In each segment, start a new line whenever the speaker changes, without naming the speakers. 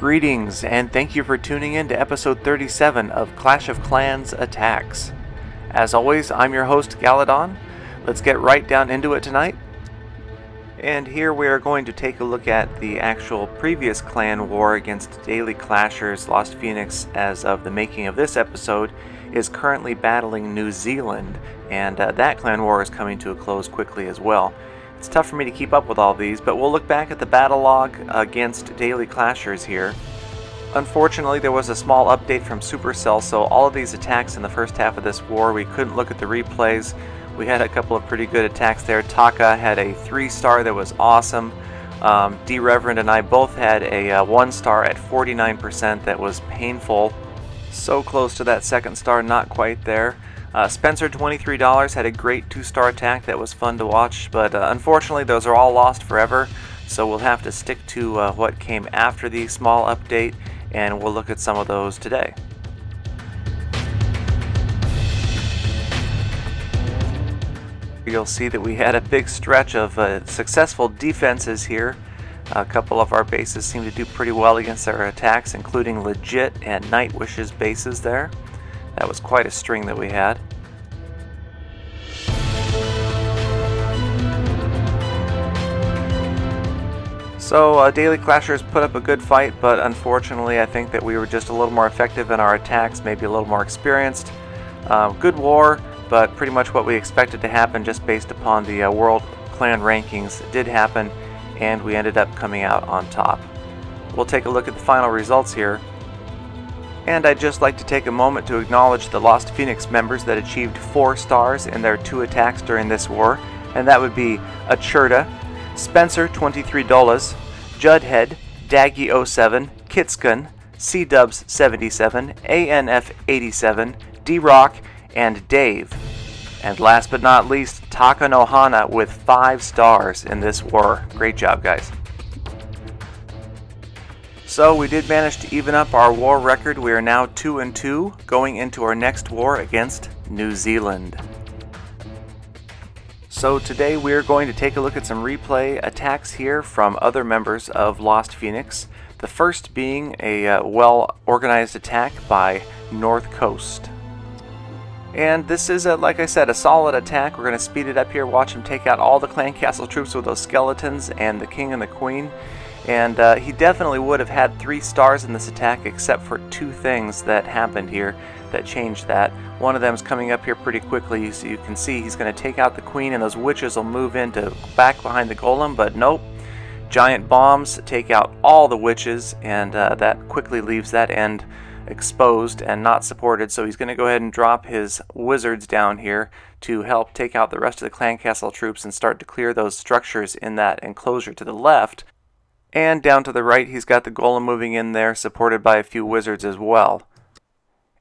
Greetings, and thank you for tuning in to episode 37 of Clash of Clans Attacks. As always, I'm your host, Galadon. Let's get right down into it tonight. And here we are going to take a look at the actual previous clan war against Daily Clashers. Lost Phoenix, as of the making of this episode, is currently battling New Zealand, and that clan war is coming to a close quickly as well. It's tough for me to keep up with all these, but we'll look back at the battle log against Daily Clashers here. Unfortunately, there was a small update from Supercell, so all of these attacks in the first half of this war, we couldn't look at the replays. We had a couple of pretty good attacks there. Taka had a 3-star that was awesome. D Reverend and I both had a 1-star at 49% that was painful. So close to that 2nd star, not quite there. Spencer, $23, had a great 2-star attack that was fun to watch, but unfortunately those are all lost forever, so we'll have to stick to what came after the small update, and we'll look at some of those today. You'll see that we had a big stretch of successful defenses here. A couple of our bases seem to do pretty well against our attacks, including Legit and Nightwish's bases there. That was quite a string that we had. So Daily Clashers put up a good fight, but unfortunately I think that we were just a little more effective in our attacks, maybe a little more experienced. Good war, but pretty much what we expected to happen just based upon the World Clan rankings did happen, and we ended up coming out on top. We'll take a look at the final results here. And I'd just like to take a moment to acknowledge the Lost Phoenix members that achieved 4 stars in their 2 attacks during this war, and that would be Achurda, Spencer, $23, Judhead, Daggy07, Kitskun, C-Dubs77, ANF87, D-Rock, and Dave. And last but not least, Taka Nohana with 5 stars in this war. Great job, guys. So we did manage to even up our war record. We are now 2-2 going into our next war against New Zealand. So today we are going to take a look at some replay attacks here from other members of Lost Phoenix. The first being a well-organized attack by North Coast. And this is, like I said, a solid attack. We're going to speed it up here, watch him take out all the clan castle troops with those skeletons and the king and the queen. And he definitely would have had 3 stars in this attack, except for 2 things that happened here that changed that. One of them is coming up here pretty quickly, so you can see he's going to take out the queen, and those witches will move into back behind the golem, but nope. Giant bombs take out all the witches, and that quickly leaves that end exposed and not supported, so he's going to go ahead and drop his wizards down here to help take out the rest of the clan castle troops and start to clear those structures in that enclosure to the left. And down to the right, he's got the golem moving in there, supported by a few wizards as well.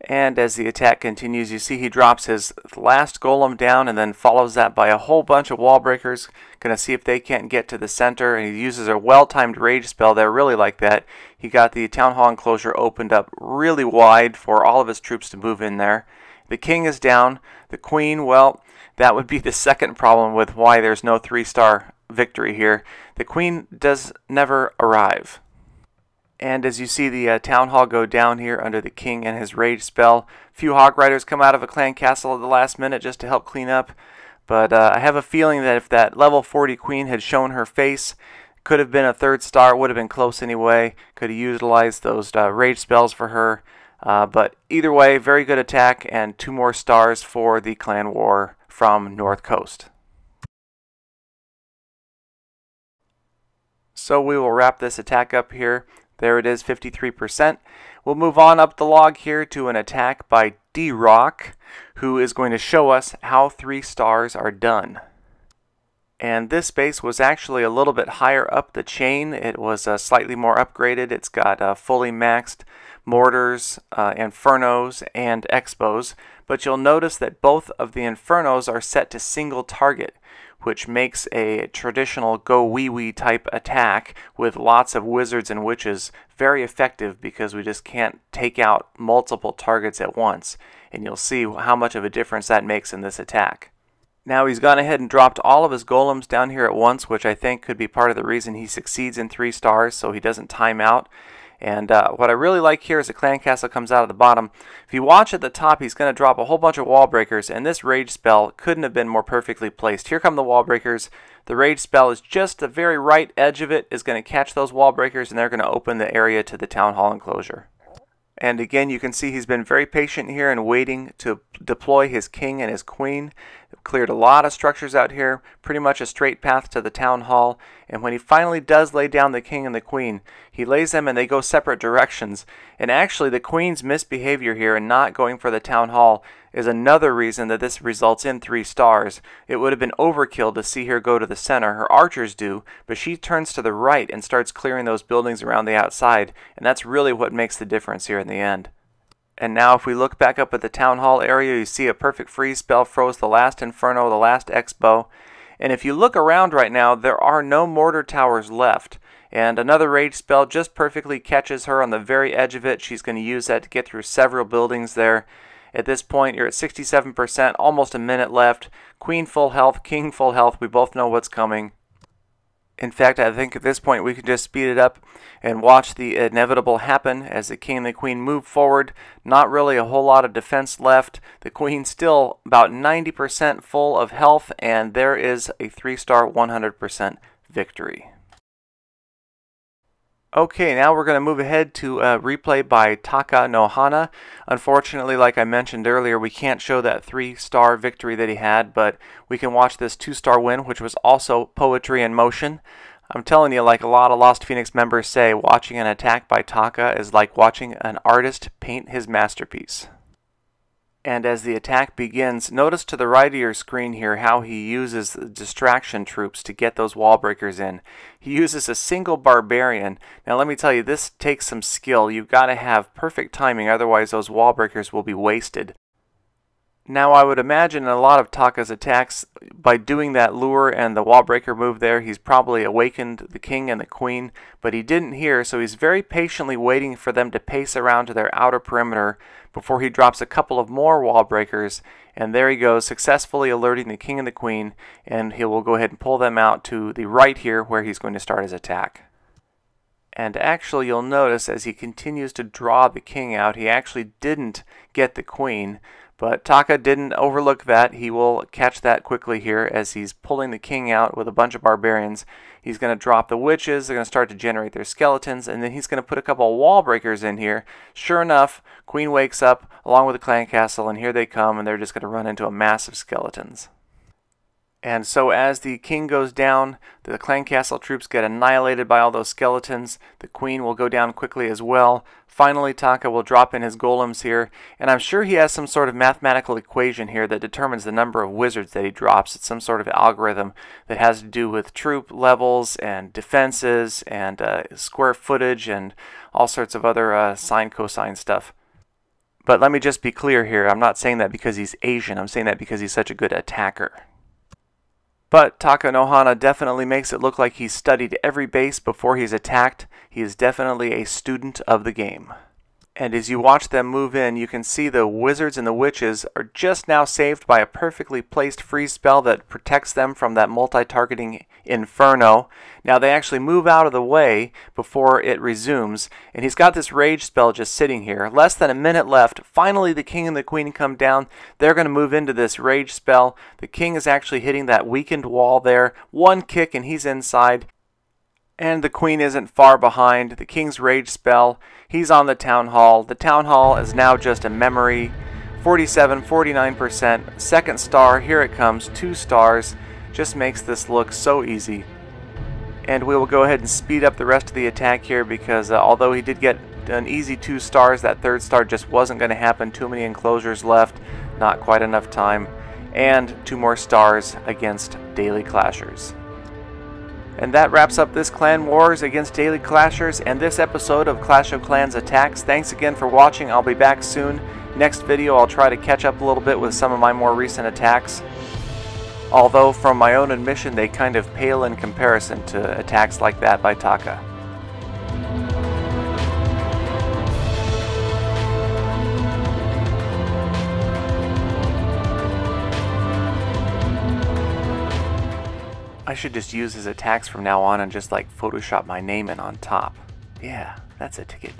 And as the attack continues, you see he drops his last golem down and then follows that by a whole bunch of wall breakers. Gonna see if they can't get to the center, and he uses a well-timed rage spell there, really like that. He got the town hall enclosure opened up really wide for all of his troops to move in there. The king is down. The queen, well, that would be the second problem with why there's no 3-star victory here. The queen does never arrive. And as you see the town hall go down here under the king and his rage spell, a few hog riders come out of a clan castle at the last minute just to help clean up. But I have a feeling that if that level 40 queen had shown her face, could have been a 3rd star, would have been close anyway. Could have utilized those rage spells for her. But either way, very good attack, and 2 more stars for the clan war from North Coast. So we will wrap this attack up here. There it is, 53%. We'll move on up the log here to an attack by D-Rock, who is going to show us how 3 stars are done. And this base was actually a little bit higher up the chain. It was slightly more upgraded. It's got fully maxed mortars, infernos, and expos. But you'll notice that both of the infernos are set to single target, which makes a traditional go wee wee type attack with lots of wizards and witches very effective, because we just can't take out multiple targets at once. And you'll see how much of a difference that makes in this attack. Now he's gone ahead and dropped all of his golems down here at once, which I think could be part of the reason he succeeds in 3 stars, so he doesn't time out. And what I really like here is the clan castle comes out of the bottom. If you watch at the top, he's going to drop a whole bunch of wall breakers, and this rage spell couldn't have been more perfectly placed. Here come the wall breakers. The rage spell is just the very right edge of it, is going to catch those wall breakers, and they're going to open the area to the town hall enclosure. And again, you can see he's been very patient here and waiting to deploy his king and his queen. Cleared a lot of structures out here, pretty much a straight path to the town hall. And when he finally does lay down the king and the queen, he lays them and they go separate directions. And actually, the queen's misbehavior here and not going for the town hall is another reason that this results in 3 stars. It would have been overkill to see her go to the center. Her archers do, but she turns to the right and starts clearing those buildings around the outside, and that's really what makes the difference here in the end. And now if we look back up at the town hall area, you see a perfect freeze spell froze the last Inferno, the last X-Bow. And if you look around right now, there are no mortar towers left. And another rage spell just perfectly catches her on the very edge of it. She's going to use that to get through several buildings there. At this point, you're at 67%, almost a minute left. Queen full health, king full health. We both know what's coming. In fact, I think at this point we can just speed it up and watch the inevitable happen as the king and the queen move forward. Not really a whole lot of defense left. The queen still about 90% full of health, and there is a 3-star 100% victory. Okay, now we're going to move ahead to a replay by Taka no Hana. Unfortunately, like I mentioned earlier, we can't show that 3-star victory that he had, but we can watch this 2-star win, which was also poetry in motion. I'm telling you, like a lot of Lost Phoenix members say, watching an attack by Taka is like watching an artist paint his masterpiece. And as the attack begins, notice to the right of your screen here how he uses the distraction troops to get those wall breakers in. He uses a single barbarian. Now let me tell you, this takes some skill. You've got to have perfect timing, otherwise those wall breakers will be wasted. Now I would imagine in a lot of Taka's attacks, by doing that lure and the wall breaker move there, he's probably awakened the king and the queen, but he didn't here, so he's very patiently waiting for them to pace around to their outer perimeter before he drops a couple of more wall breakers, and there he goes, successfully alerting the king and the queen, and he will go ahead and pull them out to the right here where he's going to start his attack. And actually you'll notice as he continues to draw the king out, he actually didn't get the queen. But Taka didn't overlook that. He will catch that quickly here as he's pulling the king out with a bunch of barbarians. He's going to drop the witches. They're going to start to generate their skeletons. And then he's going to put a couple of wall breakers in here. Sure enough, queen wakes up along with the clan castle. And here they come. And they're just going to run into a mass of skeletons. And so as the king goes down, the clan castle troops get annihilated by all those skeletons. The queen will go down quickly as well. Finally, Taka will drop in his golems here, and I'm sure he has some sort of mathematical equation here that determines the number of wizards that he drops. It's some sort of algorithm that has to do with troop levels and defenses and square footage and all sorts of other sine, cosine stuff. But let me just be clear here. I'm not saying that because he's Asian. I'm saying that because he's such a good attacker. But Taka no Hana definitely makes it look like he's studied every base before he's attacked. He is definitely a student of the game. And as you watch them move in, you can see the wizards and the witches are just now saved by a perfectly placed freeze spell that protects them from that multi-targeting Inferno. Now they actually move out of the way before it resumes, and he's got this rage spell just sitting here. Less than a minute left. Finally the king and the queen come down. They're going to move into this rage spell. The king is actually hitting that weakened wall there. One kick and he's inside. And the queen isn't far behind. The king's rage spell, he's on the town hall. The town hall is now just a memory. 47, 49%. Second star, here it comes. 2 stars. Just makes this look so easy. And we will go ahead and speed up the rest of the attack here because although he did get an easy 2 stars, that 3rd star just wasn't going to happen. Too many enclosures left. Not quite enough time. And 2 more stars against Daily Clashers. And that wraps up this Clan Wars against Daily Clashers and this episode of Clash of Clans Attacks. Thanks again for watching. I'll be back soon. Next video I'll try to catch up a little bit with some of my more recent attacks. Although from my own admission they kind of pale in comparison to attacks like that by Taka. I should just use his attacks from now on and just like Photoshop my name in on top. Yeah, that's a ticket.